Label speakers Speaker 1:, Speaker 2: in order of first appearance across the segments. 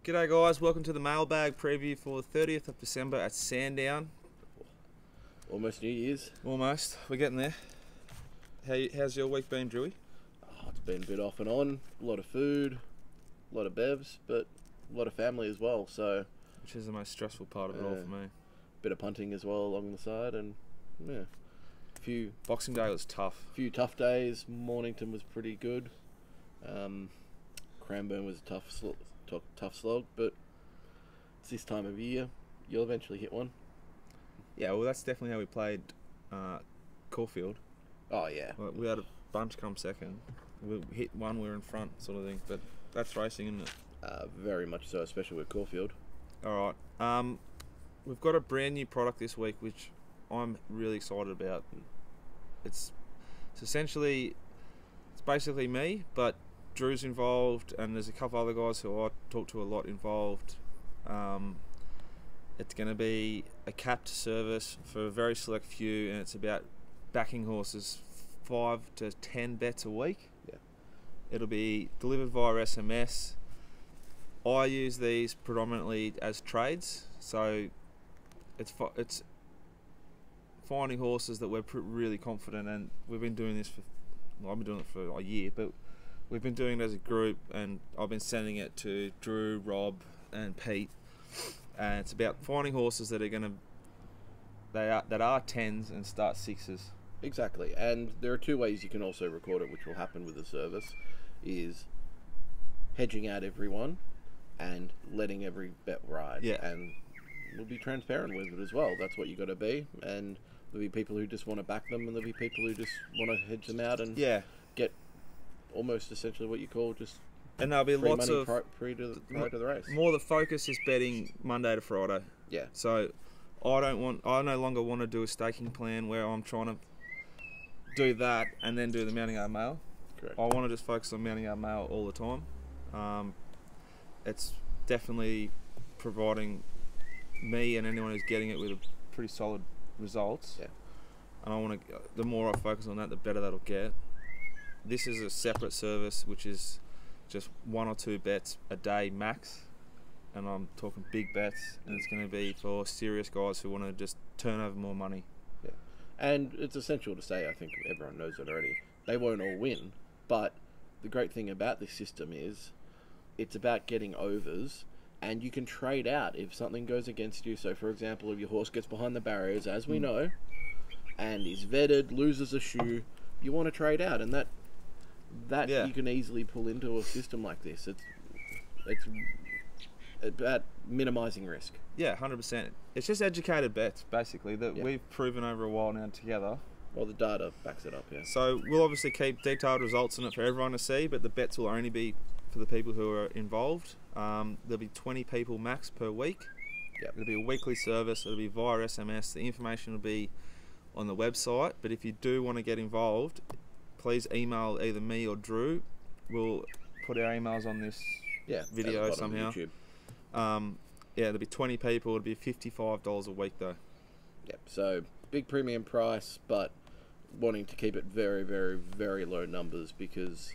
Speaker 1: G'day guys, welcome to the mailbag preview for the 30th of December at Sandown.
Speaker 2: Almost New Year's.
Speaker 1: Almost, we're getting there. How's your week been, Drewy?
Speaker 2: Oh, it's been a bit off and on. A lot of food, a lot of bevs, but a lot of family as well. So,
Speaker 1: which is the most stressful part of it all for me.
Speaker 2: Bit of punting as well along the side, and yeah,
Speaker 1: Boxing Day was tough.
Speaker 2: Few tough days. Mornington was pretty good. Cranbourne was a tough slog, but it's this time of year. You'll eventually hit one.
Speaker 1: Yeah, well, that's definitely how we played Caulfield.
Speaker 2: Oh yeah.
Speaker 1: Well, we had a bunch come second. We hit one, we were in front, sort of thing. But that's racing, isn't it?
Speaker 2: Very much so, especially with Caulfield.
Speaker 1: All right. We've got a brand new product this week, which I'm really excited about. It's basically me, but Drew's involved, and there's a couple other guys who I talk to a lot involved. It's going to be a capped service for a very select few, and it's about backing horses 5 to 10 bets a week.
Speaker 2: Yeah.
Speaker 1: It'll be delivered via SMS. I use these predominantly as trades, so it's finding horses that we're really confident, and we've been doing this I've been doing it for a year, but we've been doing it as a group, and I've been sending it to Drew, Rob, and Pete, and it's about finding horses that are tens and start sixes.
Speaker 2: Exactly, and there are two ways you can also record it, which will happen with the service, is hedging out everyone and letting every bet ride.
Speaker 1: Yeah.
Speaker 2: And we'll be transparent with it as well. That's what you got to be. And there'll be people who just want to back them, and there'll be people who just want to hedge them out and get almost essentially what you call just.
Speaker 1: And there'll be lots of
Speaker 2: prior to the race.
Speaker 1: More the focus is betting Monday to Friday.
Speaker 2: Yeah.
Speaker 1: So I no longer want to do a staking plan where I'm trying to do that and then do the Mounting Yard Mail.
Speaker 2: Correct.
Speaker 1: I want to just focus on Mounting Yard Mail all the time. It's definitely providing me and anyone who's getting it with a pretty solid results.
Speaker 2: Yeah.
Speaker 1: And the more I focus on that, the better that'll get. This is a separate service, which is just 1 or 2 bets a day max, and I'm talking big bets, and it's going to be for serious guys who want to just turn over more money.
Speaker 2: Yeah. And it's essential to say, I think everyone knows it already, they won't all win, but the great thing about this system is it's about getting overs, and you can trade out if something goes against you. So for example, if your horse gets behind the barriers, as we know, and is vetted, loses a shoe, you want to trade out, and that you can easily pull into a system like this. It's about minimising risk.
Speaker 1: Yeah, 100%. It's just educated bets, basically, that we've proven over a while now together.
Speaker 2: Well, the data backs it up, yeah.
Speaker 1: So we'll obviously keep detailed results in it for everyone to see, but the bets will only be for the people who are involved. There'll be 20 people max per week.
Speaker 2: Yep.
Speaker 1: It'll be a weekly service. It'll be via SMS. The information will be on the website, but if you do want to get involved, please email either me or Drew. We'll put our emails on this video somehow. There'll be 20 people. It'll be $55 a week though.
Speaker 2: Yep. So big premium price, but wanting to keep it very, very, very low numbers, because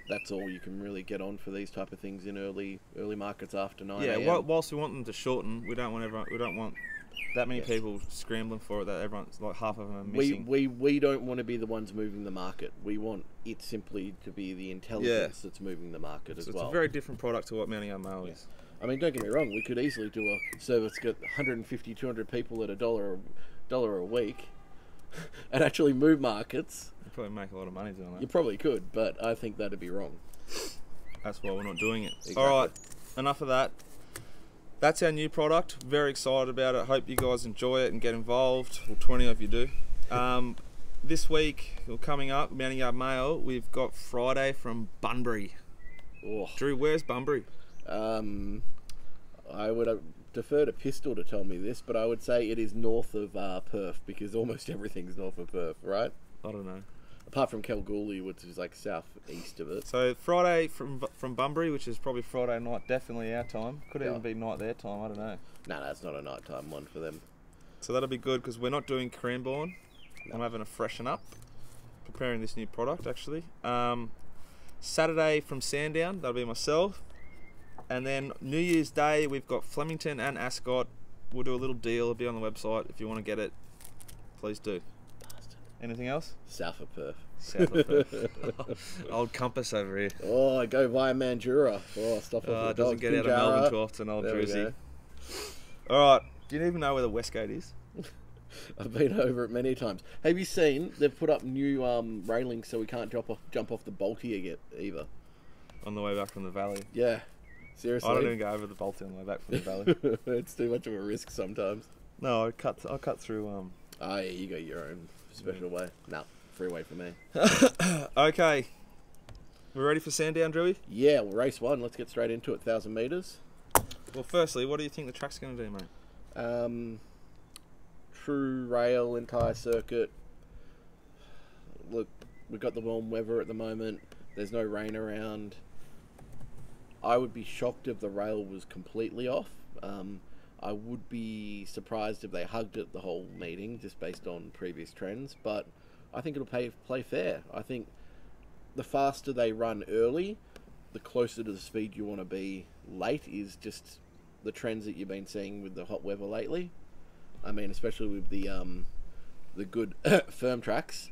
Speaker 2: that's all you can really get on for these type of things in early markets after 9 a.m.
Speaker 1: Yeah. Whilst we want them to shorten, we don't want that many people scrambling for it that everyone's like half of them are missing.
Speaker 2: We don't want to be the ones moving the market. We want it simply to be the intelligence that's moving the market as well.
Speaker 1: It's a very different product to what Mounting Yard Mail is.
Speaker 2: I mean, don't get me wrong, we could easily do a service, get 150, 200 people at $1 a week and actually move markets.
Speaker 1: You'd probably make a lot of money doing that.
Speaker 2: You probably could, but I think that'd be wrong.
Speaker 1: That's why we're not doing it.
Speaker 2: Exactly.
Speaker 1: Alright, enough of that. That's our new product. Very excited about it. Hope you guys enjoy it and get involved. Well, 20 of you do. This week, or coming up, Mounting Yard Mail, we've got Friday from Bunbury.
Speaker 2: Oh.
Speaker 1: Drew, where's Bunbury?
Speaker 2: I would defer to Pistol to tell me this, but I would say it is north of Perth, because almost everything's north of Perth, right?
Speaker 1: I don't know.
Speaker 2: Apart from Kalgoorlie, which is like southeast of it.
Speaker 1: So Friday from Bunbury, which is probably Friday night, definitely our time. Could even be night their time, I don't know.
Speaker 2: No, it's not a nighttime one for them.
Speaker 1: So that'll be good, because we're not doing Cranbourne. I'm having a freshen up, preparing this new product actually. Saturday from Sandown, that'll be myself. And then New Year's Day, we've got Flemington and Ascot. We'll do a little deal. It'll be on the website. If you want to get it, please do.
Speaker 2: Bastard.
Speaker 1: Anything else?
Speaker 2: South of Perth.
Speaker 1: South of Perth. Old compass over here.
Speaker 2: Oh, I go via Mandurah. Oh, stuff off the
Speaker 1: It doesn't get out of Melbourne too often, old Druzy. Alright, do you even know where the Westgate is?
Speaker 2: I've been over it many times. Have you seen they've put up new railings so we can't jump off the Balti either?
Speaker 1: On the way back from the valley.
Speaker 2: Yeah, seriously.
Speaker 1: I don't even go over the Balti on the way back from the valley.
Speaker 2: It's too much of a risk sometimes.
Speaker 1: No, I'll cut through.
Speaker 2: Oh yeah, you got your own special way. No, freeway for me.
Speaker 1: Okay, we're ready for Sandown, Drewy?
Speaker 2: Yeah, well, race 1. Let's get straight into it. 1,000 metres.
Speaker 1: Well, firstly, what do you think the track's going to do, mate?
Speaker 2: True rail, entire circuit. Look, we've got the warm weather at the moment. There's no rain around. I would be shocked if the rail was completely off. I would be surprised if they hugged it the whole meeting, just based on previous trends. But I think it'll play fair. I think the faster they run early, the closer to the speed you want to be late is just the trends that you've been seeing with the hot weather lately. I mean, especially with the good firm tracks,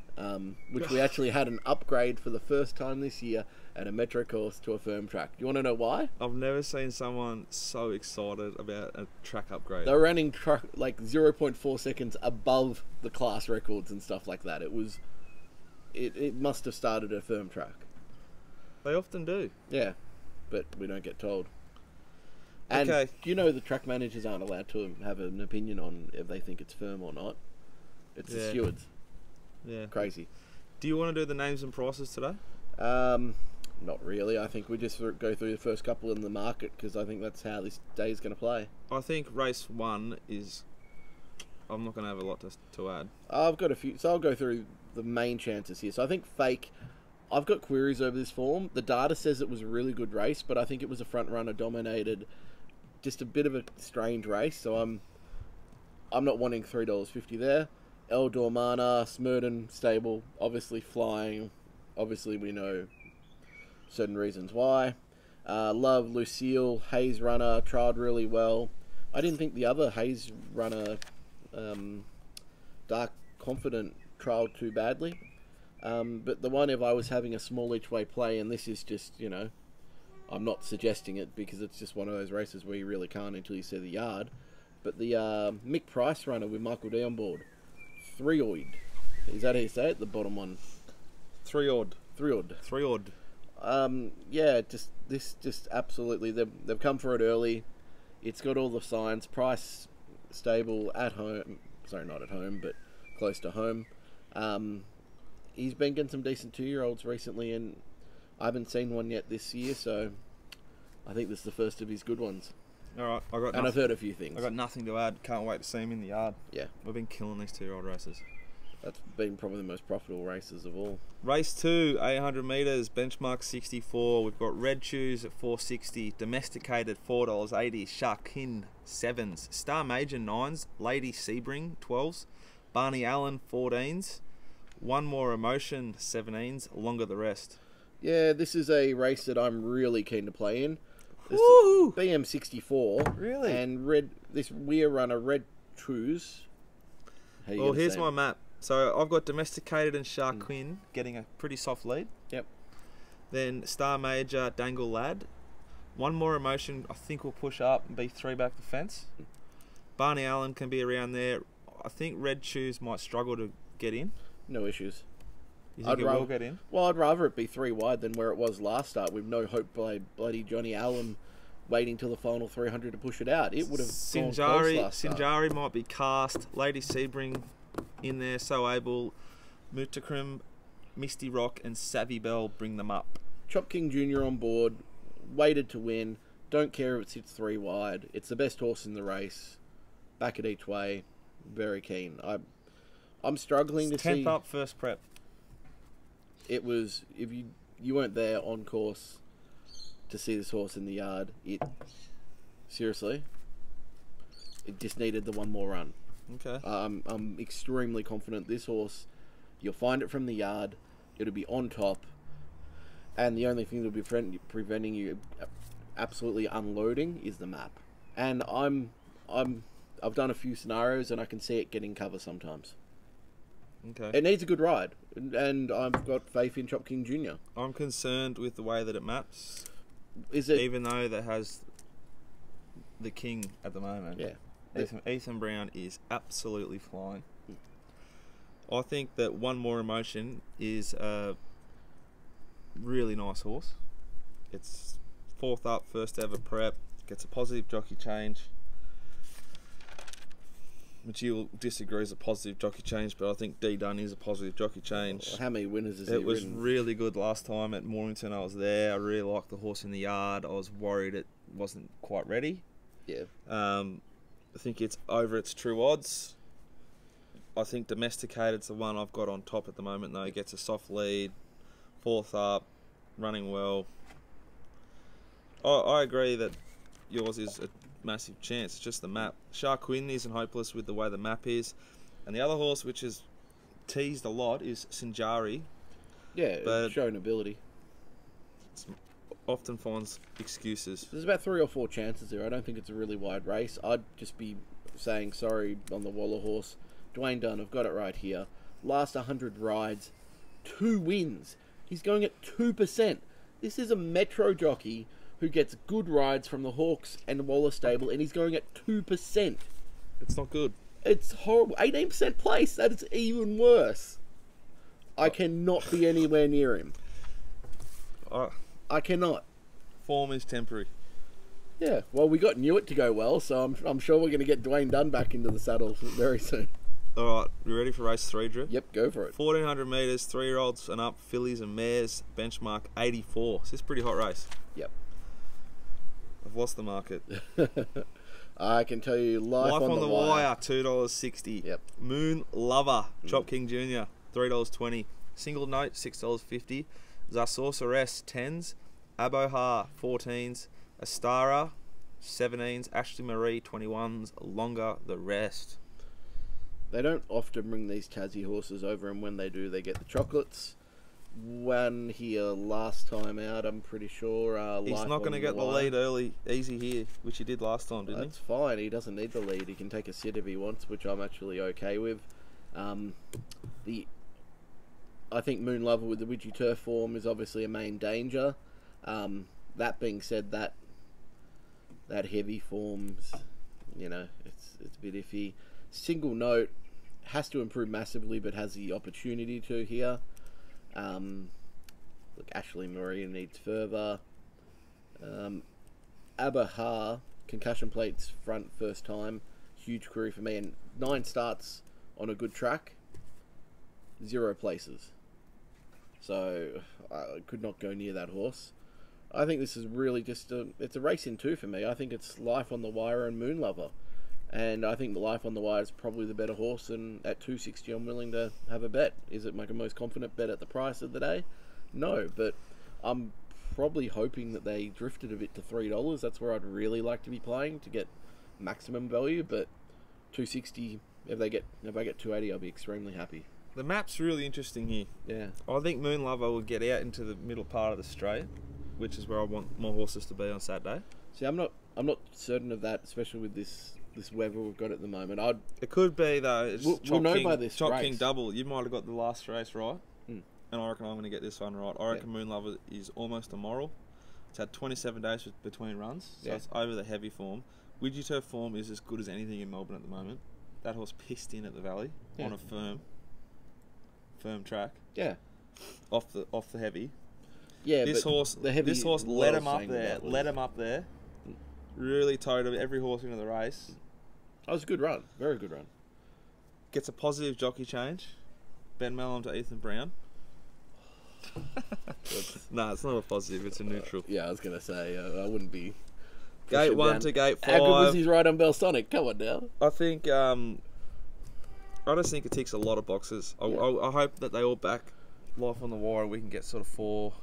Speaker 2: which we actually had an upgrade for the first time this year at a metro course to a firm track. Do you want to know why?
Speaker 1: I've never seen someone so excited about a track upgrade.
Speaker 2: They're running like 0.4 seconds above the class records and stuff like that. It must have started a firm track.
Speaker 1: They often do.
Speaker 2: Yeah, but we don't get told. And
Speaker 1: okay.
Speaker 2: You know the track managers aren't allowed to have an opinion on if they think it's firm or not. It's the stewards.
Speaker 1: Yeah.
Speaker 2: Crazy.
Speaker 1: Do you want to do the names and prices today?
Speaker 2: Not really. I think we just go through the first couple in the market because I think that's how this day is going to play.
Speaker 1: I think race 1 is... I'm not going to have a lot to add.
Speaker 2: I've got a few, so I'll go through the main chances here. So I think Fake... I've got queries over this form. The data says it was a really good race, but I think it was a front runner dominated, just a bit of a strange race. So I'm not wanting $3.50 there. El Dormana, Smurden stable, obviously flying. Obviously we know certain reasons why. Love Lucille, Hayes runner, trialled really well. I didn't think the other Hayes runner, Dark Confident, trialled too badly. But the one, if I was having a small each way play, and this is just, I'm not suggesting it because it's just one of those races where you really can't until you see the yard. But the Mick Price runner with Michael D on board, 3-oid. Is that how you say it? The bottom one.
Speaker 1: 3-odd.
Speaker 2: 3-oid.
Speaker 1: 3-odd.
Speaker 2: Yeah, just absolutely. They've come for it early. It's got all the signs. Price stable at home. Sorry, not at home, but close to home. He's been getting some decent 2-year-olds recently, and I haven't seen one yet this year, so I think this is the first of his good ones.
Speaker 1: All right,
Speaker 2: I've heard a few things.
Speaker 1: I've got nothing to add. Can't wait to see him in the yard.
Speaker 2: Yeah.
Speaker 1: We've been killing these 2-year-old races.
Speaker 2: That's been probably the most profitable races of all.
Speaker 1: Race 2, 800 metres, benchmark 64. We've got Red Shoes at $4.60, Domesticated $4.80, Sharkin 7s, Star Major 9s, Lady Sebring 12s, Barney Allen 14s, One More Emotion 17s, Longer the Rest.
Speaker 2: Yeah, this is a race that I'm really keen to play in.
Speaker 1: Woo!
Speaker 2: BM64.
Speaker 1: Really?
Speaker 2: And this Weir runner, Red Shoes.
Speaker 1: Well, here's my map. So I've got Domesticated and Sharkin getting a pretty soft lead.
Speaker 2: Yep.
Speaker 1: Then Star Major, Dangle Lad. One More Emotion, I think will push up and be 3 back the fence. Barney Allen can be around there. I think Red Shoes might struggle to get in.
Speaker 2: No issues.
Speaker 1: You think it will get in?
Speaker 2: Well, I'd rather it be 3 wide than where it was last start with no hope by bloody Johnny Allen waiting till the final 300 to push it out. It would have gone close last start.
Speaker 1: Sinjari might be cast. Lady Sebring in there, so able. Mutakrim, Misty Rock and Savvy Bell bring them up.
Speaker 2: Chop King Jr. on board, waited to win. Don't care if it sits 3 wide. It's the best horse in the race. Back it each way. Very keen. I'm struggling to see.
Speaker 1: 10th up, first prep.
Speaker 2: It was, if you weren't there on course to see this horse in the yard, seriously, it just needed the one more run.
Speaker 1: Okay.
Speaker 2: I'm extremely confident this horse, you'll find it from the yard, it'll be on top, and the only thing that'll be preventing you absolutely unloading is the map. And I've done a few scenarios and I can see it getting cover sometimes.
Speaker 1: Okay.
Speaker 2: It needs a good ride, and I've got faith in Chop King Jr.
Speaker 1: I'm concerned with the way that it maps,
Speaker 2: Is it?
Speaker 1: even though that has the king at the moment.
Speaker 2: Yeah.
Speaker 1: Ethan Brown is absolutely flying. I think that One More Emotion is a really nice horse. It's 4th up, first ever prep, gets a positive jockey change, which you'll disagree is a positive jockey change, but I think D Dunn is a positive jockey change.
Speaker 2: How many winners has he
Speaker 1: It was
Speaker 2: ridden?
Speaker 1: really good last time at Mornington. I was there. I really liked the horse in the yard. I was worried it wasn't quite ready.
Speaker 2: Yeah.
Speaker 1: I think it's over its true odds. I think Domesticated's the one I've got on top at the moment, though. He gets a soft lead, 4th up, running well. I agree that yours is a massive chance. It's just the map. Sharquin isn't hopeless with the way the map is. And the other horse, which is teased a lot, is Sinjari.
Speaker 2: Yeah,
Speaker 1: but
Speaker 2: shown ability.
Speaker 1: often finds excuses.
Speaker 2: There's about 3 or 4 chances there. I don't think it's a really wide race. I'd just be saying sorry on the Waller horse. Dwayne Dunn, I've got it right here. Last 100 rides, 2 wins. He's going at 2%. This is a metro jockey who gets good rides from the Hawks and Waller stable, and he's going at 2%.
Speaker 1: It's not good.
Speaker 2: It's horrible. 18% place. That is even worse. I cannot be anywhere near him. I cannot.
Speaker 1: Form is temporary.
Speaker 2: Yeah, well, we got Newitt to go well, so I'm sure we're going to get Dwayne Dunn back into the saddle very soon.
Speaker 1: All right, you ready for race 3, Drew?
Speaker 2: Yep, go for it.
Speaker 1: 1400 metres, 3-year-olds and up, fillies and mares, benchmark 84. So this is a pretty hot race.
Speaker 2: Yep.
Speaker 1: I've lost the market.
Speaker 2: I can tell you, Life on the Wire.
Speaker 1: $2.60.
Speaker 2: Yep.
Speaker 1: Moon Lover, Chop King Jr., $3.20. Single Note, $6.50. Zasorceres, 10s. Abohar, 14s. Astara, 17s. Ashley Marie, 21s. Longer the rest.
Speaker 2: They don't often bring these Tassie horses over, and when they do, they get the chocolates. One here last time out, I'm pretty sure.
Speaker 1: He's not going to get the lead early, easy here, which he did last time, didn't
Speaker 2: That's fine. He doesn't need the lead. He can take a sit if he wants, which I'm actually okay with. I think Moon Lover with the Widgie Turf form is obviously a main danger. That being said, that heavy form's, it's a bit iffy. Single Note has to improve massively, but has the opportunity to here. Look, Ashley Marie needs further. Abahar, concussion plates front first time, huge career for me, and 9 starts on a good track, 0 places. So I could not go near that horse. I think this is really just it's a race in 2 for me. I think it's Life on the Wire and Moon Lover. And I think the Life on the Wire is probably the better horse, and at $2.60 I'm willing to have a bet. Is it my most confident bet at the price of the day? No, but I'm probably hoping that they drifted a bit to $3. That's where I'd really like to be playing to get maximum value, but $2.60, if I get $2.80, I'll be extremely happy.
Speaker 1: The map's really interesting here.
Speaker 2: Yeah.
Speaker 1: I think Moon Lover will get out into the middle part of the straight, which is where I want my horses to be on Saturday.
Speaker 2: See, I'm not certain of that, especially with this weather we've got at the moment.
Speaker 1: It could be though. It's
Speaker 2: we'll know by this
Speaker 1: Chop
Speaker 2: race.
Speaker 1: King double. You might have got the last race right,
Speaker 2: and
Speaker 1: I reckon I'm going to get this one right. I reckon Moon Lover is almost immoral. It's had 27 days between runs, so it's over the heavy form. Widgie Turf form is as good as anything in Melbourne at the moment. That horse pissed in at the Valley on a firm track.
Speaker 2: Yeah.
Speaker 1: Off the heavy.
Speaker 2: Yeah.
Speaker 1: This horse let him up there. Let him up there. Really towed every horse into the race.
Speaker 2: That was a good run. Very good run.
Speaker 1: Gets a positive jockey change. Ben Mellon to Ethan Brown. No, it's not a positive. It's a neutral.
Speaker 2: Yeah, I was going to say, I wouldn't be...
Speaker 1: Gate 1 to gate 5.
Speaker 2: How good was his ride on Belsonic? Come on now.
Speaker 1: I think... I just think it ticks a lot of boxes. I hope that they all back Life on the Wire. We can get sort of $4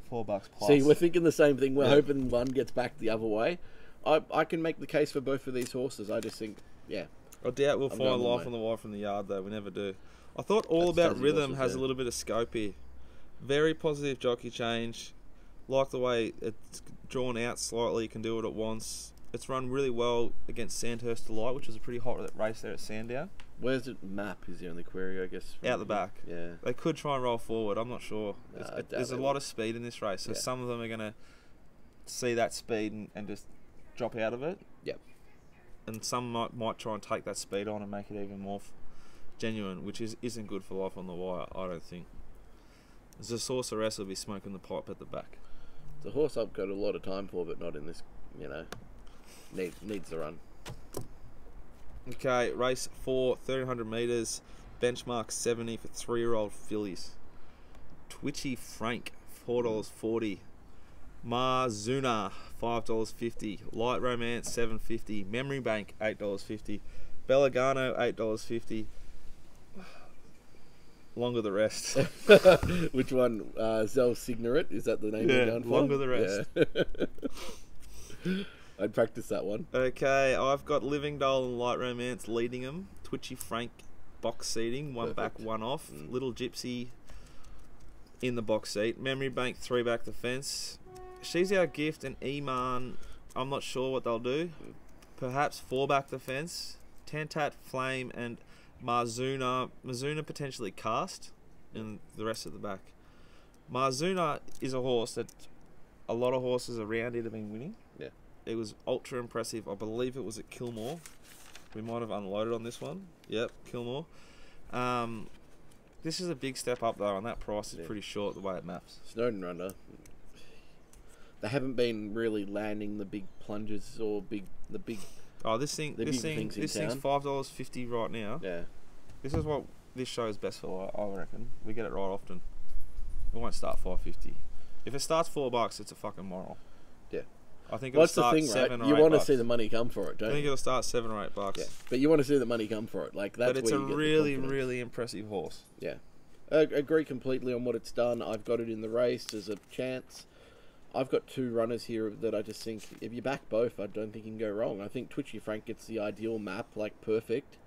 Speaker 1: plus.
Speaker 2: See, we're thinking the same thing. We're hoping one gets back the other way. I can make the case for both of these horses. I just think,
Speaker 1: I doubt we'll find Life on the Wire from the yard, though. We never do. I thought All About Rhythm has a little bit of scope here. Very positive jockey change. Like the way it's drawn out slightly. You can do what it wants. It's run really well against Sandhurst Delight, which is a pretty hot race there at Sandown.
Speaker 2: Where's it map is the only query, I guess.
Speaker 1: Out the back.
Speaker 2: Yeah.
Speaker 1: They could try and roll forward. I'm not sure. There's a lot of speed in this race, so some of them are going to see that speed and just drop out of it.
Speaker 2: Yep. And
Speaker 1: some might try and take that speed on and make it even more genuine, which isn't good for life on the wire, I don't think. The Sorceress will be smoking the pipe at the back.
Speaker 2: It's a horse I've got a lot of time for, but not in this, needs the run.
Speaker 1: Okay, race 4, 1300 metres, benchmark 70 for 3-year-old fillies. Twitchy Frank, $4.40. Marzuna, $5.50. Light Romance, $7.50. Memory Bank, $8.50. Belagano, $8.50. Longer the rest.
Speaker 2: Which one? Zell Signoret? Is that the name you're going for?
Speaker 1: Longer the rest.
Speaker 2: Yeah. I'd practice that one.
Speaker 1: Okay, I've got Living Doll and Light Romance leading them. Twitchy Frank box seating, one back, one off. Little Gypsy in the box seat. Memory Bank, 3 back the fence. She's Our Gift and Iman, I'm not sure what they'll do. Perhaps 4 back the fence. Tantat, Flame and Marzuna potentially cast, and the rest of the back. Marzuna is a horse that a lot of horses around it have been winning.
Speaker 2: Yeah.
Speaker 1: It was ultra impressive. I believe it was at Kilmore. We might have unloaded on this one. Yep, Kilmore. This is a big step up though, and that price is pretty short the way it maps.
Speaker 2: Snowden Runner. They haven't been really landing the big plunges or the big.
Speaker 1: Oh, this thing's $5.50 right now.
Speaker 2: Yeah. This
Speaker 1: is what this show is best for, I reckon. We get it right often. It won't start $5.50. If it starts $4, it's a fucking moral.
Speaker 2: Yeah.
Speaker 1: I think it'll start
Speaker 2: the thing,
Speaker 1: $7
Speaker 2: right?
Speaker 1: or $8.
Speaker 2: You want to see the money come for it, don't you?
Speaker 1: I think it'll start $7 or $8.
Speaker 2: Yeah. But you want to see the money come for it. Like that's.
Speaker 1: But it's a really, really impressive horse.
Speaker 2: Yeah. I agree completely on what it's done. I've got it in the race. There's a chance. I've got 2 runners here that I just think, if you back both, I don't think you can go wrong. I think Twitchy Frank gets the ideal map, like perfect.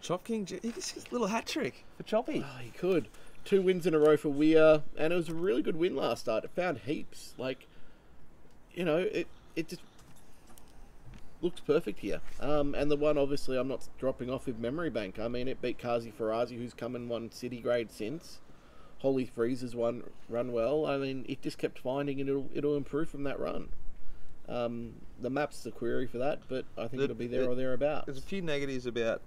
Speaker 1: Chop King, he gets his little hat trick for Choppy.
Speaker 2: Oh, he could. 2 wins in a row for Weir, and it was a really good win last start. It found heaps. Like, it just looks perfect here. And the one, obviously, I'm not dropping off with Memory Bank. I mean, it beat Kazi Farazi, who's come and won City Grade since. Holy Freezer's run well. I mean, it just kept finding, and it'll improve from that run. The map's the query for that, but I think it'll be there or thereabouts.
Speaker 1: There's a few negatives about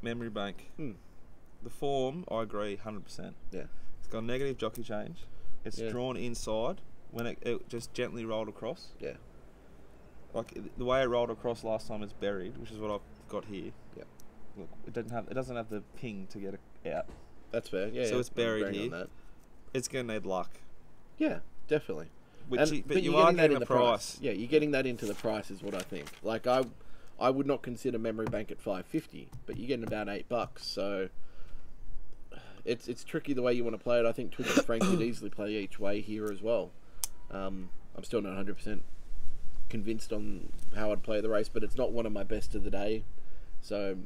Speaker 1: Memory Bank. The form, I agree 100%.
Speaker 2: Yeah.
Speaker 1: It's got a negative jockey change. It's drawn inside when it just gently rolled across.
Speaker 2: Yeah.
Speaker 1: Like the way it rolled across last time, it's buried, which is what I've got here.
Speaker 2: Yeah.
Speaker 1: Look, it doesn't have the ping to get it out.
Speaker 2: That's fair. Yeah.
Speaker 1: So it's buried
Speaker 2: here.
Speaker 1: here. It's going to need luck.
Speaker 2: Yeah, definitely.
Speaker 1: But you are getting the price.
Speaker 2: Yeah, you're getting that into the price is what I think. Like I would not consider Memory Bank at $5.50, but you're getting about $8. So it's tricky the way you want to play it. I think Twitch and Frank could easily play each way here as well. I'm still not 100% convinced on how I'd play the race, but it's not one of my best of the day. So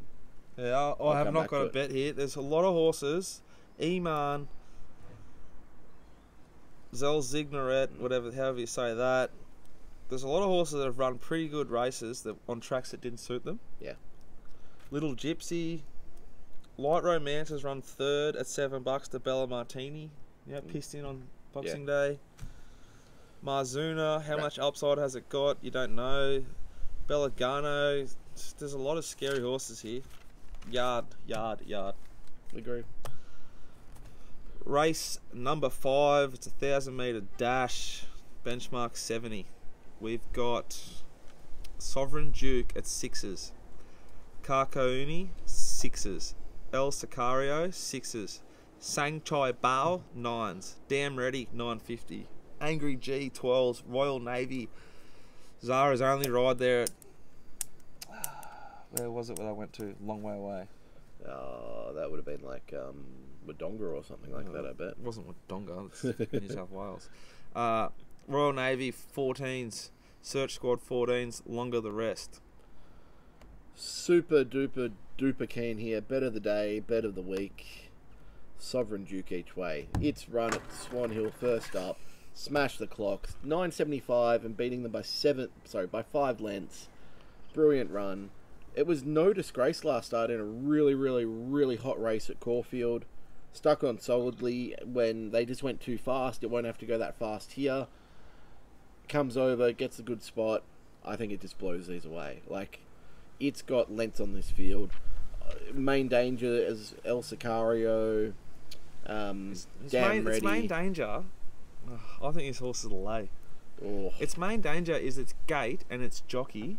Speaker 1: yeah, I have not got a bet here. There's a lot of horses. Iman, Zell Zignoret, however you say that. There's a lot of horses that have run pretty good races on tracks that didn't suit them.
Speaker 2: Yeah.
Speaker 1: Little Gypsy, Light Romance has run 3rd at $7 to Bella Martini. Yeah, pissed in on Boxing Day. Marzuna, how much upside has it got? You don't know. Belagano, there's a lot of scary horses here. Yard.
Speaker 2: Agree.
Speaker 1: Race number 5, it's a 1,000-metre dash, benchmark 70. We've got Sovereign Duke at 6s. Carcouni, 6s. El Sicario, 6s. Sang Chai Bao, 9s. Damn Ready, 950. Angry G, 12s. Royal Navy. Zara's only ride there at... Where was it where I went to? Long way away.
Speaker 2: Oh, that would have been like Wodonga or something like that, I bet.
Speaker 1: It wasn't Wodonga, it's New South Wales. Royal Navy, 14s. Search Squad, 14s. Longer the rest.
Speaker 2: Super duper duper keen here. Bet of the day, bet of the week. Sovereign Duke each way. It's run at Swan Hill first up. smashed the clock. 9.75 and beating them by 5 lengths. Brilliant run. It was no disgrace last start in a really, really, really hot race at Caulfield. Stuck on solidly when they just went too fast. It won't have to go that fast here. Comes over, gets a good spot. I think it just blows these away. Like, it's got length on this field. Main danger is El Sicario.
Speaker 1: Its
Speaker 2: Ready.
Speaker 1: main danger. I think this horse is a lay.
Speaker 2: Oh.
Speaker 1: Its main danger is its gait and its jockey,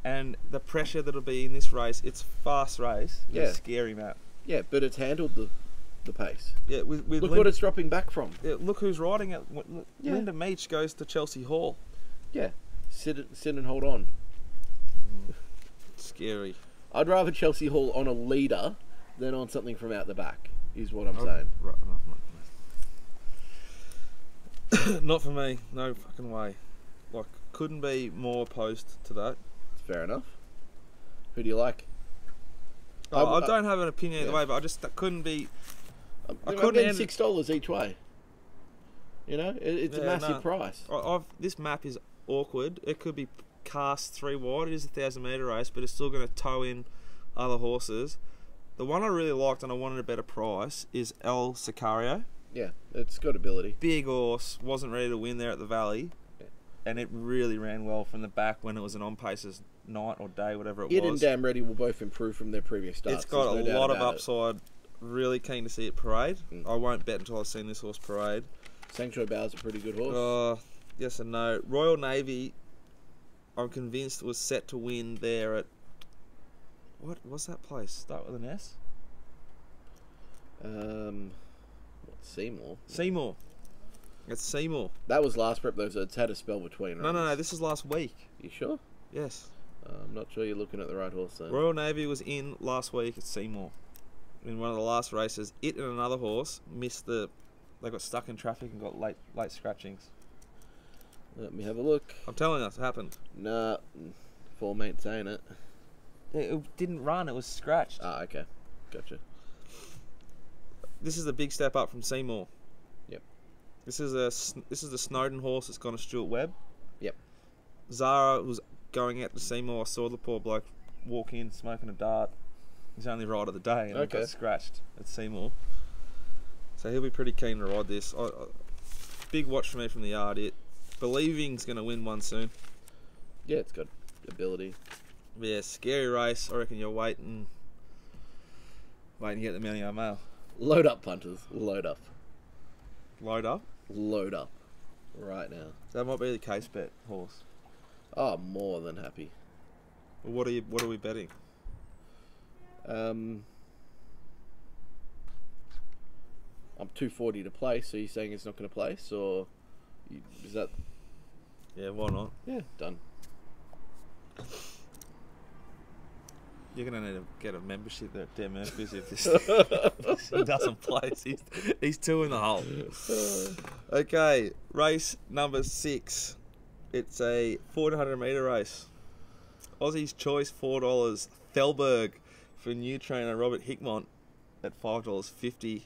Speaker 1: and the pressure that'll be in this race. It's a fast race.
Speaker 2: Yeah.
Speaker 1: It's a scary map.
Speaker 2: Yeah, but it's handled the pace.
Speaker 1: Yeah, with
Speaker 2: Look what it's dropping back from.
Speaker 1: Yeah, look who's riding it.
Speaker 2: Yeah.
Speaker 1: Linda Meach goes to Chelsea Hall.
Speaker 2: Yeah, sit and hold on.
Speaker 1: Scary.
Speaker 2: I'd rather Chelsea Hall on a leader than on something from out the back, is what I'm saying.
Speaker 1: Right, not for me. No fucking way. Like, couldn't be more opposed to that.
Speaker 2: Fair enough. Who do you like?
Speaker 1: I don't have an opinion either
Speaker 2: yeah.
Speaker 1: way, but that couldn't be.
Speaker 2: I'm getting $6 each way. You know, it's a massive price.
Speaker 1: This map is awkward. It could be cast 3 wide. It is a 1,000-metre race, but it's still going to tow in other horses. The one I really liked and I wanted a better price is El Sicario.
Speaker 2: Yeah, it's got ability.
Speaker 1: Big horse, wasn't ready to win there at the Valley, and it really ran well from the back when it was an on-paces night or day, whatever it was.
Speaker 2: It and Damn Ready will both improve from their previous starts.
Speaker 1: It's got a lot of
Speaker 2: about
Speaker 1: upside. Really keen to see it parade. I won't bet until I've seen this horse parade.
Speaker 2: Sanctuary Bow's a pretty good horse.
Speaker 1: Yes and no. Royal Navy, I'm convinced, was set to win there at... What's that place? Start with an S?
Speaker 2: Seymour.
Speaker 1: Seymour. It's Seymour.
Speaker 2: That was last prep though, so it's had a spell between.
Speaker 1: No, this is last week.
Speaker 2: You sure?
Speaker 1: Yes.
Speaker 2: I'm not sure you're looking at the right horse then.
Speaker 1: Royal Navy was in last week at Seymour. In one of the last races, it and another horse missed the... They got stuck in traffic and got late scratchings.
Speaker 2: Let me have a look.
Speaker 1: I'm telling you, it happened.
Speaker 2: Nah, 4 mates saying it.
Speaker 1: It didn't run, it was scratched.
Speaker 2: Ah, okay. Gotcha.
Speaker 1: This is a big step up from Seymour.
Speaker 2: Yep.
Speaker 1: This is the Snowden horse that's gone to Stuart Webb.
Speaker 2: Yep.
Speaker 1: Zara was going out to Seymour. I saw the poor bloke walk in smoking a dart. He's only ride of the day and got scratched at Seymour. So he'll be pretty keen to ride this. Big watch for me from the yard. Believing's going to win one soon.
Speaker 2: Yeah, it's got ability.
Speaker 1: But yeah, scary race. I reckon you're waiting to get the Mountie Mail.
Speaker 2: Load up, punters. Load up.
Speaker 1: Load up?
Speaker 2: Load up. Right now.
Speaker 1: That might be the case bet horse.
Speaker 2: Oh, more than happy.
Speaker 1: Well, what are we betting?
Speaker 2: I'm $240 to place, so you're saying it's not going to place, or is that?
Speaker 1: Yeah, why not?
Speaker 2: Yeah, done.
Speaker 1: You're going to need to get a membership there at Dan Murphy's if this he doesn't place. He's 2 in the hole. Okay, race number 6. It's a 400 metre race. Aussie's Choice, $4. Thelberg for new trainer Robert Hickmont at $5.50.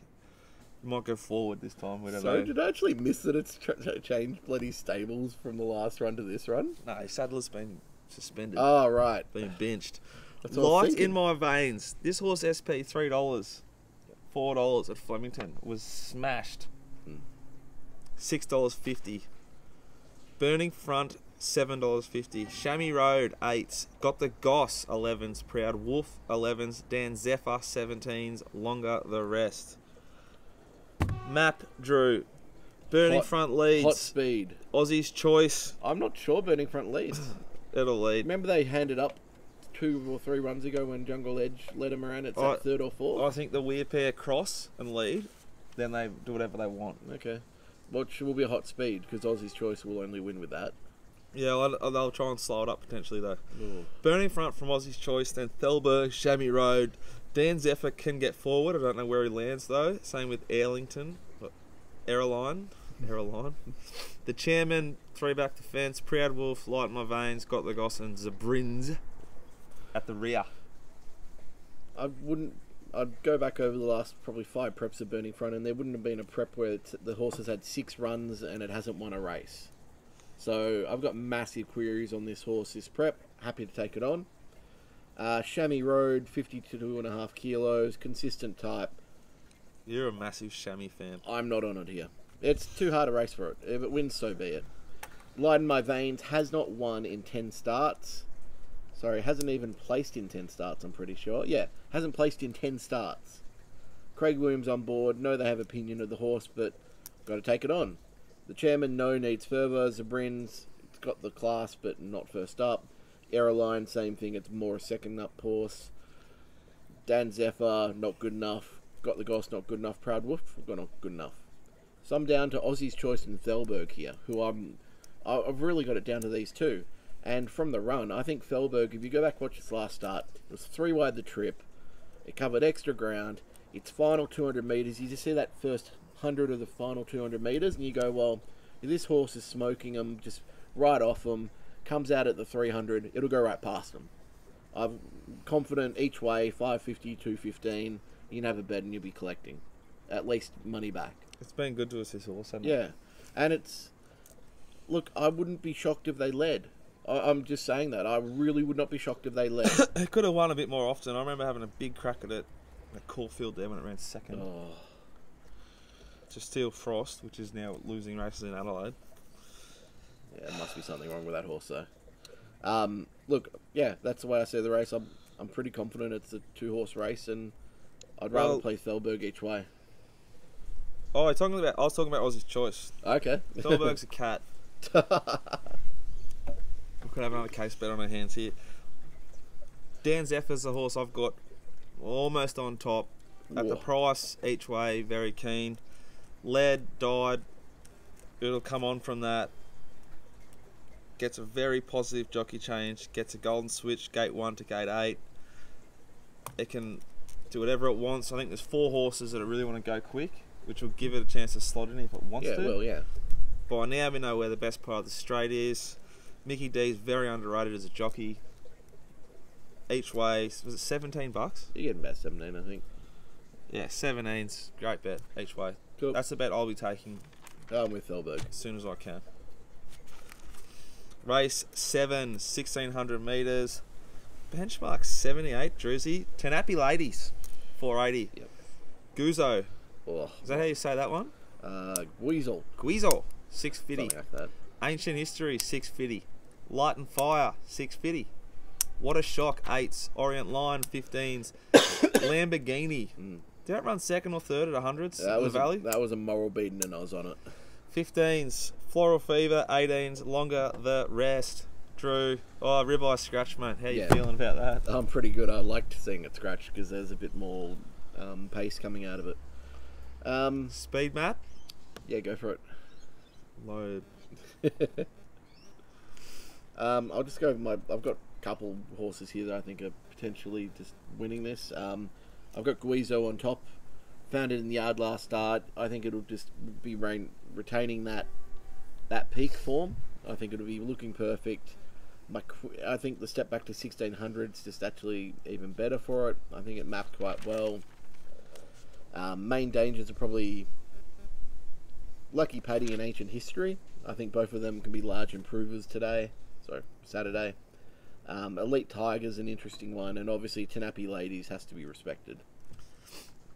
Speaker 1: Might go forward this time. We don't know.
Speaker 2: Did I actually miss that it's changed bloody stables from the last run to this run?
Speaker 1: No, Sadler's been suspended.
Speaker 2: Oh, right.
Speaker 1: Been benched.
Speaker 2: That's what I was
Speaker 1: Light
Speaker 2: thinking.
Speaker 1: in my veins. This horse SP $3, $4 at Flemington was smashed. $6.50. Burning Front $7.50. Chamois Road 8s. Got the Goss 11s. Proud Wolf 11s. Dan Zephyr 17s. Longer the rest. Map Drew. Burning Front leads.
Speaker 2: Hot speed.
Speaker 1: Aussie's Choice.
Speaker 2: I'm not sure Burning Front leads.
Speaker 1: It'll lead.
Speaker 2: Remember they handed up 2 or 3 runs ago when Jungle Edge led them around at 3rd or 4th?
Speaker 1: I think the weird pair cross and lead. Then they do whatever they want.
Speaker 2: Okay. Which will be a hot speed because Aussie's Choice will only win with that.
Speaker 1: Yeah, they'll try and slow it up potentially though.
Speaker 2: Ooh.
Speaker 1: Burning Front from Aussie's Choice, then Thelberg, Chamois Road. Dan Zephyr can get forward. I don't know where he lands though. Same with Airlington. Aeroline. The Chairman, 3 back to fence. Proud Wolf, Light in My Veins, Got the Goss and Zabrins at the rear.
Speaker 2: I wouldn't I'd go back over the last probably 5 preps of Burning Front, and there wouldn't have been a prep where the horse has had 6 runs and it hasn't won a race. So I've got massive queries on this horse this prep. Happy to take it on. Chamois Road, 52.5 kilos, consistent type.
Speaker 1: You're a massive Chamois fan.
Speaker 2: I'm not on it here. It's too hard a race for it. If it wins, so be it. Light in My Veins has not won in 10 starts. Sorry, hasn't even placed in 10 starts, I'm pretty sure. Yeah, hasn't placed in 10 starts. Craig Williams on board. Know they have opinion of the horse, but got to take it on. The chairman, needs further. Zabrin's, it's got the class, but not first up. Aeroline, same thing. It's more a second up horse. Dan Zephyr, not good enough. Got the Goss, not good enough. Proud Wolf, got not good enough. So I'm down to Aussie's Choice and Thelberg here, who I've really got it down to these two. And from the run, I think Thelberg, if you go back and watch its last start, it was 3 wide the trip. It covered extra ground. Its final 200 metres, you just see that first 100 of the final 200 metres, and you go, well, if this horse is smoking them, just right off them, comes out at the 300, it'll go right past them. I'm confident each way, 550, 215, you can have a bet and you'll be collecting at least money back.
Speaker 1: It's been good to us, this horse, hasn't it?
Speaker 2: Yeah, and it's... Look, I wouldn't be shocked if they led. I'm just saying that. I really would not be shocked if they led.
Speaker 1: It could have won a bit more often. I remember having a big crack at it at Caulfield there when it ran second.
Speaker 2: Oh.
Speaker 1: To Steel Frost, which is now losing races in Adelaide.
Speaker 2: Yeah, there must be something wrong with that horse, though. Look, yeah, that's the way I see the race. I'm pretty confident it's a 2-horse race, and I'd rather play Thelberg each way.
Speaker 1: Oh, I was talking about Aussie's Choice.
Speaker 2: Okay.
Speaker 1: Thelberg's a cat. We could have another case bet on our hands here. Dan Zephyr's the horse I've got almost on top. At the price, each way, very keen. Led, died. It'll come on from that. Gets a very positive jockey change. Gets a golden switch, gate 1 to gate 8. It can do whatever it wants. I think there's 4 horses that really want to go quick, which will give it a chance to slot in if it wants to.
Speaker 2: Yeah, well, yeah.
Speaker 1: By now we know where the best part of the straight is. Mickey D's very underrated as a jockey. Each way, was it $17?
Speaker 2: You're getting about 17, I think.
Speaker 1: Yeah, 17's great bet each way.
Speaker 2: Cool.
Speaker 1: That's the bet I'll be taking
Speaker 2: I'm with Thelberg.
Speaker 1: as soon as I can. Race 7, 1600 metres. Benchmark 78, Druzy. Tenapi Ladies, 480.
Speaker 2: Yep.
Speaker 1: Guzo.
Speaker 2: Oh,
Speaker 1: Is that how you say that one?
Speaker 2: Weasel.
Speaker 1: Guizel, 650.
Speaker 2: Something like that.
Speaker 1: Ancient History, 650. Light and Fire, 650. What a Shock, 8s. Orient Line, 15s. Lamborghini. Did that run second or third at 100s in the Valley?
Speaker 2: That was a moral beating and I was on it.
Speaker 1: 15s. Floral Fever, 18s. Longer the Rest. Drew. Oh, ribeye scratch, mate. How you feeling about that?
Speaker 2: I'm pretty good. I liked seeing it scratch because there's a bit more pace coming out of it.
Speaker 1: Speed map?
Speaker 2: Yeah, go for it.
Speaker 1: Load.
Speaker 2: I'll just go with I've got a couple horses here that I think are potentially just winning this. I've got Guizo on top. Found it in the yard last start. I think it'll just be retaining that peak form. I think it'll be looking perfect. I think the step back to 1600 is just actually even better for it. I think it mapped quite well. Main dangers are probably Lucky Paddy and Ancient History. I think both of them can be large improvers Saturday. Elite Tiger's an interesting one, and obviously Tenapi Ladies has to be respected.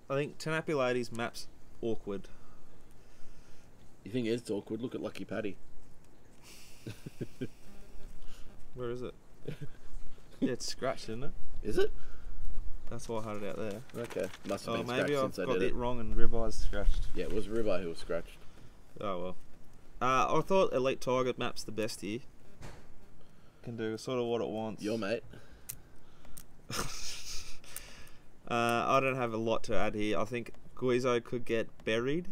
Speaker 1: I think Tenapi Ladies maps awkward.
Speaker 2: You think it's awkward? Look at Lucky Paddy.
Speaker 1: Where is it? Yeah, it's scratched, isn't it?
Speaker 2: Is it?
Speaker 1: That's why I had it out there.
Speaker 2: Okay. Must have been
Speaker 1: maybe
Speaker 2: scratched
Speaker 1: I've
Speaker 2: since I
Speaker 1: got
Speaker 2: did
Speaker 1: it
Speaker 2: it.
Speaker 1: wrong and ribeye's scratched.
Speaker 2: Yeah, it was Ribeye who was scratched.
Speaker 1: Oh well. I thought Elite Tiger maps the best here. Can do sort of what it wants.
Speaker 2: Your mate.
Speaker 1: I don't have a lot to add here. I think Guizo could get buried,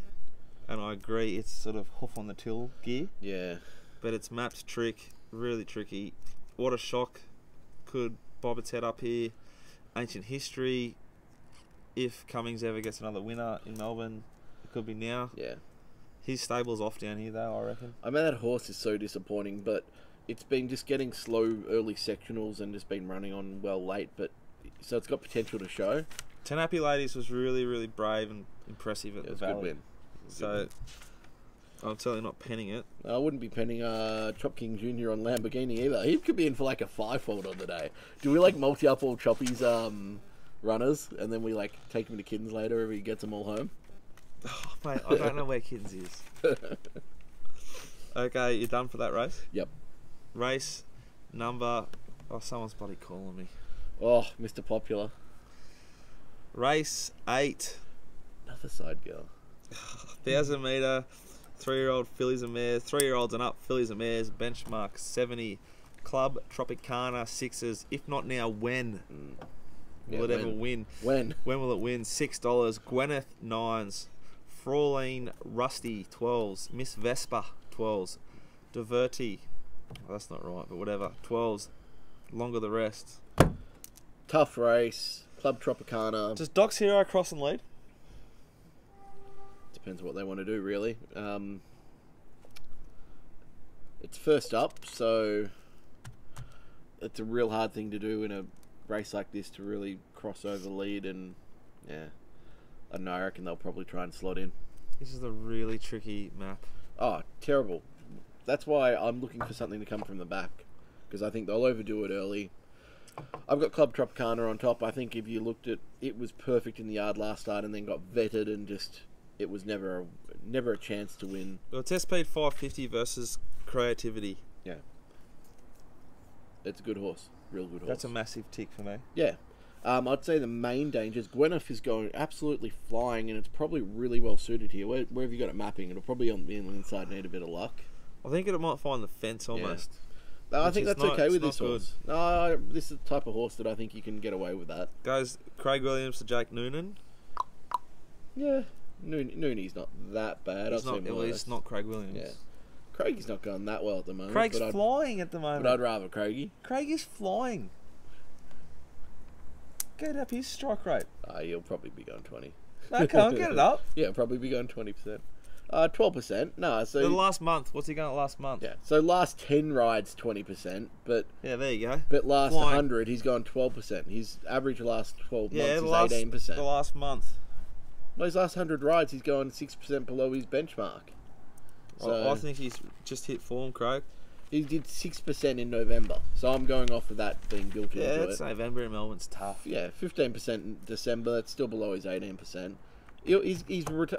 Speaker 1: and I agree it's sort of hoof on the till gear.
Speaker 2: Yeah.
Speaker 1: But it's mapped trick, really tricky. What a Shock could bob its head up here. Ancient History, if Cummings ever gets another winner in Melbourne, it could be now.
Speaker 2: Yeah.
Speaker 1: His stable's off down here though, I reckon.
Speaker 2: I mean, that horse is so disappointing, but it's been just getting slow early sectionals and just been running on well late, but so it's got potential to show.
Speaker 1: Tenapi Ladies was really, really brave and impressive at
Speaker 2: It
Speaker 1: the
Speaker 2: was a
Speaker 1: Valley.
Speaker 2: good win.
Speaker 1: So I'm certainly not penning it.
Speaker 2: I wouldn't be penning Chop King Jr. on Lamborghini either. He could be in for like a 5-fold on the day. Do we like multi up all Choppy's runners and then we like take him to Kittens later if he gets them all home?
Speaker 1: Oh, mate, I don't know where Kittens is. Okay, you done for that race?
Speaker 2: Yep.
Speaker 1: Race number... Oh, someone's bloody calling me.
Speaker 2: Oh, Mr. Popular.
Speaker 1: Race 8.
Speaker 2: Another side girl.
Speaker 1: 1,000 metre, 3-year-old fillies and mares, 3-year-olds and up fillies and mares, benchmark 70. Club Tropicana 6s. If not now, when? Will it ever win?
Speaker 2: When?
Speaker 1: When will it win? $6. Gwyneth 9s. Fraulein Rusty 12s. Miss Vespa 12s. Diverti. Well, that's not right, but whatever. 12s. Longer the rest.
Speaker 2: Tough race. Club Tropicana.
Speaker 1: Does Doc's Hero cross and lead?
Speaker 2: Depends what they want to do, really. It's first up, so it's a real hard thing to do in a race like this to really cross over lead, and yeah, I don't know, I reckon they'll probably try and slot in.
Speaker 1: This is a really tricky map.
Speaker 2: Oh, terrible. That's why I'm looking for something to come from the back, because I think they'll overdo it early. I've got Club Tropicana on top. I think if you looked at it, was perfect in the yard last start and then got vetted and just it was never a chance to win.
Speaker 1: Well, it's SP 550 versus Creativity.
Speaker 2: Yeah, it's a good horse, real good horse.
Speaker 1: That's a massive tick for me.
Speaker 2: Yeah. I'd say the main dangers, Gwyneth is going absolutely flying, and it's probably really well suited here. Where have you got it mapping? It'll probably be on the inside, need a bit of luck.
Speaker 1: I think it might find the fence almost.
Speaker 2: No, I
Speaker 1: Which
Speaker 2: think
Speaker 1: is
Speaker 2: that's okay with
Speaker 1: it's
Speaker 2: this
Speaker 1: not
Speaker 2: horse. No, this is the type of horse that I think you can get away with that.
Speaker 1: Goes Craig Williams to Jake Noonan.
Speaker 2: Yeah, Nooney's not that bad.
Speaker 1: He's not Craig Williams.
Speaker 2: Yeah. Craigie's not going that well at the moment.
Speaker 1: Craig's flying at the moment.
Speaker 2: But I'd rather Craigie.
Speaker 1: Craig is flying. Get up his strike rate.
Speaker 2: He'll probably be going 20.
Speaker 1: No, come on, get it up.
Speaker 2: Yeah, probably be going 20%. 12%. No, so
Speaker 1: The last month. What's he going at last month?
Speaker 2: yeah. So last 10 rides 20%, but
Speaker 1: Yeah, there you go.
Speaker 2: but last
Speaker 1: Flying.
Speaker 2: 100 he's gone 12%. His average last 12
Speaker 1: Yeah,
Speaker 2: months is 18%.
Speaker 1: the last month.
Speaker 2: Well, his last 100 rides he's gone 6% below his benchmark. So
Speaker 1: I think he's just hit form, Craig.
Speaker 2: he did 6% in November. So I'm going off of that being built
Speaker 1: Yeah,
Speaker 2: into
Speaker 1: it's
Speaker 2: it.
Speaker 1: November in Melbourne's tough.
Speaker 2: Yeah, 15% in December. That's still below his 18%.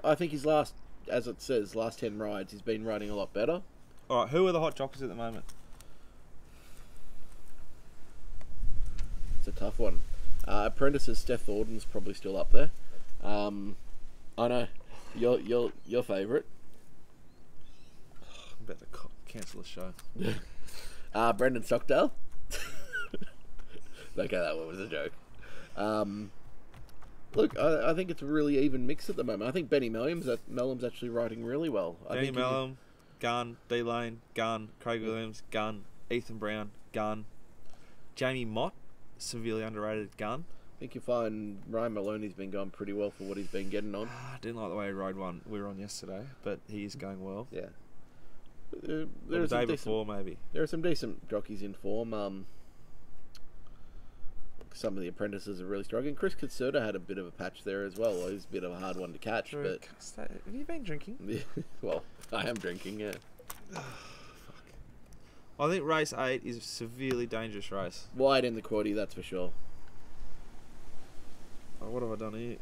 Speaker 2: I think his last, as it says, last 10 rides, he's been riding a lot better.
Speaker 1: All right, who are the hot jockeys at the moment?
Speaker 2: It's a tough one. Apprentices, Steph Thornton's probably still up there. I know your favourite.
Speaker 1: I'm about to cancel the show.
Speaker 2: Brendan Stockdale. Okay, that one was a joke. Look, I think it's a really even mix at the moment. I think Benny Mellum's actually riding really well.
Speaker 1: Benny Mellum, gun. D-Lane, gun. Craig Williams, gun. Ethan Brown, gun. Jamie Mott, severely underrated, gun.
Speaker 2: I think you find Ryan Maloney's been going pretty well for what he's been getting on.
Speaker 1: I didn't like the way he rode one we were on yesterday, but he's going well.
Speaker 2: Yeah.
Speaker 1: Or the day before, maybe.
Speaker 2: There are some decent jockeys in form. Some of the apprentices are really struggling. Chris Caserta had a bit of a patch there as well. He's a bit of a hard one to catch, but
Speaker 1: Have you been drinking?
Speaker 2: well, I am drinking. Yeah.
Speaker 1: I think race 8 is a severely dangerous race.
Speaker 2: Wide in the quaddy, that's for sure.
Speaker 1: Oh, what have I done here?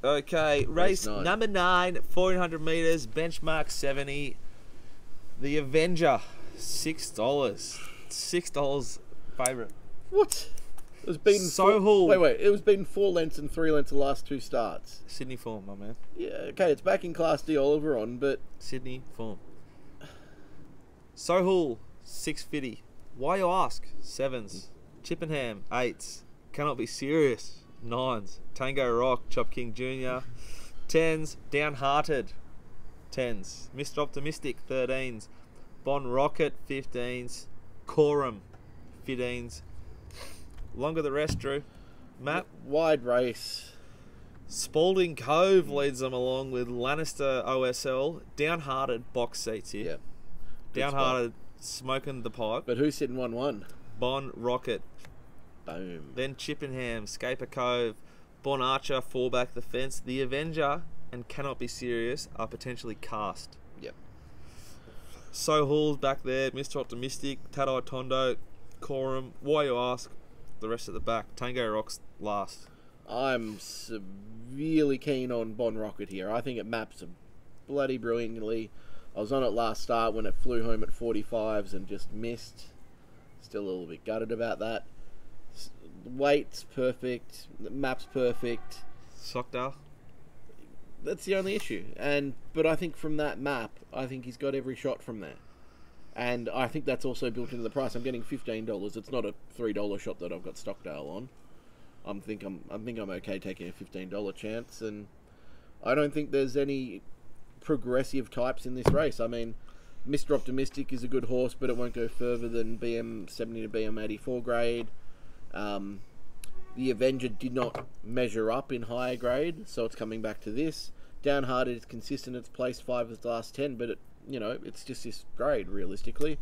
Speaker 1: Okay, race
Speaker 2: nine.
Speaker 1: number 9, 1400 metres, benchmark 70. The Avenger, $6. $6 favourite.
Speaker 2: What? It was beaten
Speaker 1: Sohaul.
Speaker 2: Wait. It was beaten 4 lengths and 3 lengths the last 2 starts.
Speaker 1: Sydney form, my man.
Speaker 2: Yeah, okay, it's back in Class D Oliver on, but
Speaker 1: Sydney form. Sohaul, 650. Why you ask? 7s. Chippenham, 8s. Cannot be serious. 9s. Tango Rock, Chop King Jr. 10s. Downhearted, 10s. Mr. Optimistic, 13s. Bon Rocket, 15s. Coram, 15s. Longer the rest, Drew. Matt.
Speaker 2: wide race.
Speaker 1: Spalding Cove leads them along with Lannister OSL. Downhearted box seats here.
Speaker 2: Yeah. Good
Speaker 1: Downhearted smoking the pipe.
Speaker 2: But who's sitting 1-1?
Speaker 1: Bon Rocket.
Speaker 2: Boom.
Speaker 1: Then Chippenham, Scaper Cove, Bon Archer, fallback the fence. The Avenger and Cannot Be Serious are potentially cast.
Speaker 2: Yep.
Speaker 1: So Hall's back there, Mr. Optimistic, Tadai Tondo, Coram. Why you ask? The rest at the back. Tango Rock's last.
Speaker 2: I'm severely keen on Bon Rocket here. I think it maps bloody brilliantly. I was on it last start when it flew home at 45s and just missed. Still a little bit gutted about that. The weight's perfect. The map's perfect.
Speaker 1: Sockdale.
Speaker 2: That's the only issue. But I think from that map, I think he's got every shot from there. And I think that's also built into the price. I'm getting $15. It's not a $3 shot that I've got Stockdale on. I think I'm okay taking a $15 chance, and I don't think there's any progressive types in this race. I mean, Mr. Optimistic is a good horse, but it won't go further than BM70 to BM84 grade. The Avenger did not measure up in higher grade, so it's coming back to this. Downhearted is consistent. It's placed 5 of the last 10, but it's just this grade realistically.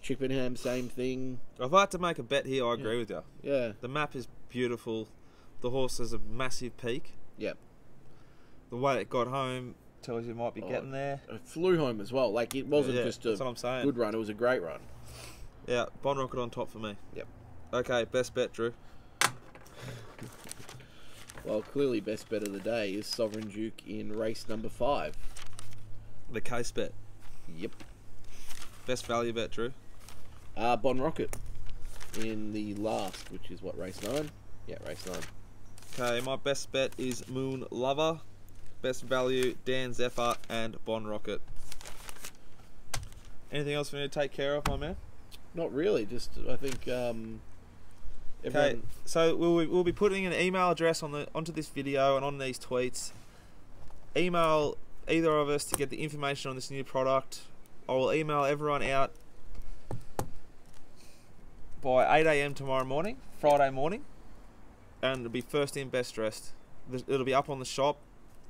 Speaker 2: Chippenham, same thing.
Speaker 1: If I had to make a bet here, I agree with you.
Speaker 2: Yeah.
Speaker 1: The map is beautiful. The horse has a massive peak.
Speaker 2: Yep.
Speaker 1: The way it got home tells you it might be getting there.
Speaker 2: It flew home as well. Like, it wasn't just a
Speaker 1: what I'm saying.
Speaker 2: good run. It was a great run.
Speaker 1: Yeah, Bon Rocket on top for me.
Speaker 2: Yep.
Speaker 1: Okay, best bet, Drew.
Speaker 2: Well, clearly best bet of the day is Sovereign Duke in race number 5.
Speaker 1: The case bet.
Speaker 2: Yep.
Speaker 1: Best value bet, Drew.
Speaker 2: Bon Rocket in the last, which is what, race 9? Yeah, race 9.
Speaker 1: Okay, my best bet is Moon Lover. Best value, Dan Zephyr and Bon Rocket. Anything else for me to take care of, my man?
Speaker 2: Not really, just I think everyone...
Speaker 1: Okay, so we'll be putting an email address onto this video and on these tweets. Email either of us to get the information on this new product. I will email everyone out by 8 AM tomorrow morning, Friday morning, and it'll be first in, best dressed. It'll be up on the shop.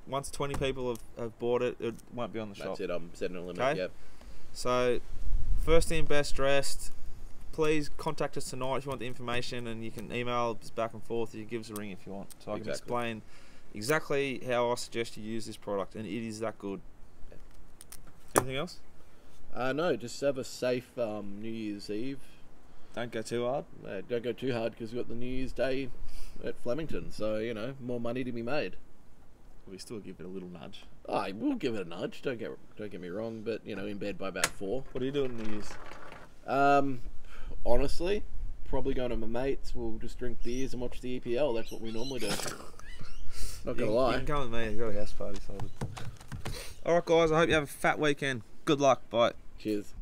Speaker 1: Once 20 people have bought it, it won't be on the shop.
Speaker 2: That's it, I'm setting a limit,
Speaker 1: Okay?
Speaker 2: Yep.
Speaker 1: So, first in, best dressed. Please contact us tonight if you want the information, and you can email us back and forth. You can give us a ring if you want. So I can explain exactly how I suggest you use this product, and it is that good. Anything else?
Speaker 2: No, just have a safe New Year's Eve.
Speaker 1: Don't go too hard.
Speaker 2: Don't go too hard because we've got the New Year's Day at Flemington, so more money to be made.
Speaker 1: We still give it a little nudge.
Speaker 2: I will give it a nudge. Don't get me wrong, but in bed by about 4.
Speaker 1: What are you doing New Year's?
Speaker 2: Honestly, probably going to my mates. We'll just drink beers and watch the EPL. That's what we normally do. Not gonna lie.
Speaker 1: You can come with me. I've got a house party sorted. Alright guys, I hope you have a fat weekend. Good luck. Bye.
Speaker 2: Cheers.